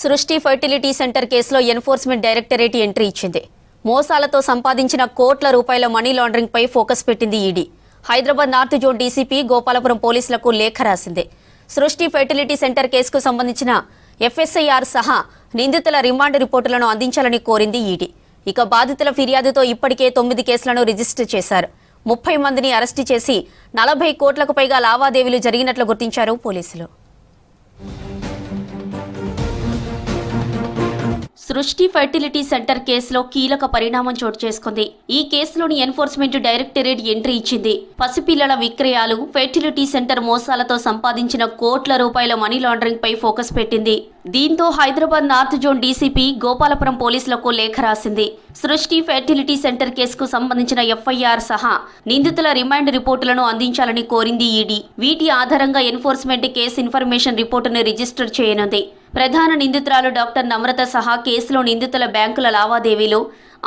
సృష్టి fertility centre కేసులో enforcement directorate entry ఇచ్చింది. మోసాలతో సంపాదించిన కోట్ల రూపాయల మనీ లాండరింగ్ పై ఫోకస్ పెట్టింది ED. Hyderabad north zone DCP Gopalapuram పోలీసులకు లేఖ రాసింది. సృష్టి ఫర్టిలిటీ సెంటర్ కేసుకు సంబంధించిన ఎఫ్ఎస్ఐఆర్ సహా నిందితుల రిమాండ్ రిపోర్టులను అందించాలని కోరింది ఈడీ. ఇక బాధితుల ఫిర్యాదుతో ఇప్పటికే 9 కేసులను రిజిస్టర్ చేశారు. 30 మందిని అరెస్టు చేసి 40 కోట్లకు పైగా లావాదేవీలు జరిగినట్లు గుర్తించారు పోలీసులు. సృష్టి ఫర్టిలిటీ సెంటర్ కేసులో కీలక పరిణామం చోటు చేసుకుంది. ఈ కేసులోని ఎన్ఫోర్స్మెంట్ డైరెక్టరేట్ ఎంట్రీ ఇచ్చింది. పసిపిల్లల విక్రయాలు, ఫెర్టిలిటీ సెంటర్ మోసాలతో సంపాదించిన కోట్ల రూపాయల మనీ లాండరింగ్ పై ఫోకస్ పెట్టింది. దీంతో Hyderabad north zone DCP Gopalapuram పోలీసులకు లేఖ రాసింది. సృష్టి ఫెర్టిలిటీ సెంటర్ కేసుకు సంబంధించిన ఎఫ్ఐఆర్ సహా నిందితుల రిమాండ్ రిపోర్టులను అందించాలని కోరింది ఈడీ. వీటి ఆధారంగా ఎన్ఫోర్స్మెంట్ కేసు ఇన్ఫర్మేషన్ రిపోర్టును రిజిస్టర్ చేయనుంది. ప్రధాన నిందితురాలు డాక్టర్ నమ్రత సహా కేసులో నిందితుల బ్యాంకుల లావాదేవీలు,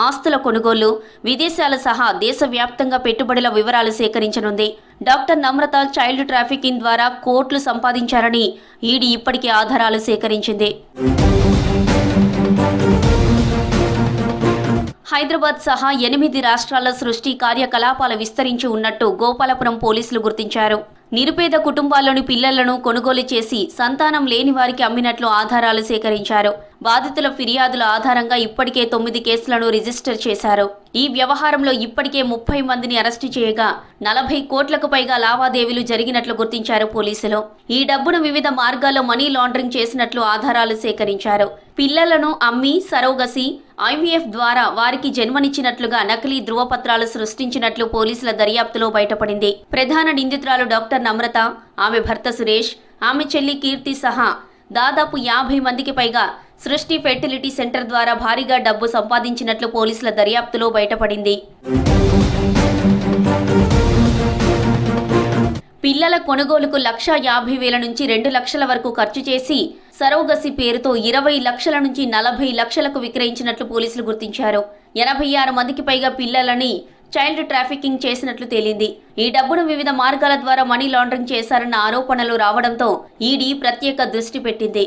ఆస్తుల కొనుగోలు, విదేశాల సహా దేశవ్యాప్తంగా పెట్టుబడుల వివరాలు సేకరించనుంది. డాక్టర్ నమ్రత చైల్డ్ ట్రాఫికింగ్ ద్వారా కోట్లు సంపాదించారని ఈడీ ఇప్పటికే ఆధారాలు సేకరించింది. హైదరాబాద్ సహా 8 రాష్ట్రాల్లో సృష్టి కార్యకలాపాలు విస్తరించి ఉన్నట్టు గోపాలపురం పోలీసులు గుర్తించారు. నిరుపేద కుటుంబాల్లోని పిల్లలను కొనుగోలు చేసి సంతానం లేని వారికి అమ్మినట్లు ఆధారాలు సేకరించారు. బాధితుల ఫిర్యాదుల ఆధారంగా ఇప్పటికే 9 కేసులను రిజిస్టర్ చేశారు. ఈ వ్యవహారంలో ఇప్పటికే 30 మందిని అరెస్టు చేయగా 40 కోట్లకు పైగా లావాదేవీలు జరిగినట్లు గుర్తించారు పోలీసులు. ఈ డబ్బును వివిధ మార్గాల్లో మనీ లాండరింగ్ చేసినట్లు ఆధారాలు సేకరించారు. పిల్లలను అమ్మి సరోగసి, ఐవీఎఫ్ ద్వారా వారికి జన్మనిచ్చినట్లుగా నకిలీ ధృవపత్రాలు సృష్టించినట్లు పోలీసుల దర్యాప్తులో బయటపడింది. ప్రధాన నిందితురాలు డాక్టర్ నమ్రత, ఆమె భర్త సురేష్, ఆమె చెల్లి కీర్తి సహా దాదాపు 50 మందికి పైగా సృష్టి ఫెర్టిలిటీ సెంటర్ ద్వారా భారీగా డబ్బు సంపాదించినట్లు పోలీసుల దర్యాప్తులో బయటపడింది. పిల్లల కొనుగోలుకు 1,50,000 నుంచి 2 లక్షల వరకు ఖర్చు చేసి సరోగసి పేరుతో 20 లక్షల నుంచి 40 లక్షలకు విక్రయించినట్లు పోలీసులు గుర్తించారు. 86 మందికి పైగా పిల్లలని చైల్డ్ ట్రాఫికింగ్ చేసినట్లు తేలింది. ఈ డబ్బును వివిధ మార్గాల ద్వారా మనీ లాండరింగ్ చేశారన్న ఆరోపణలు రావడంతో ఈడీ ప్రత్యేక దృష్టి పెట్టింది.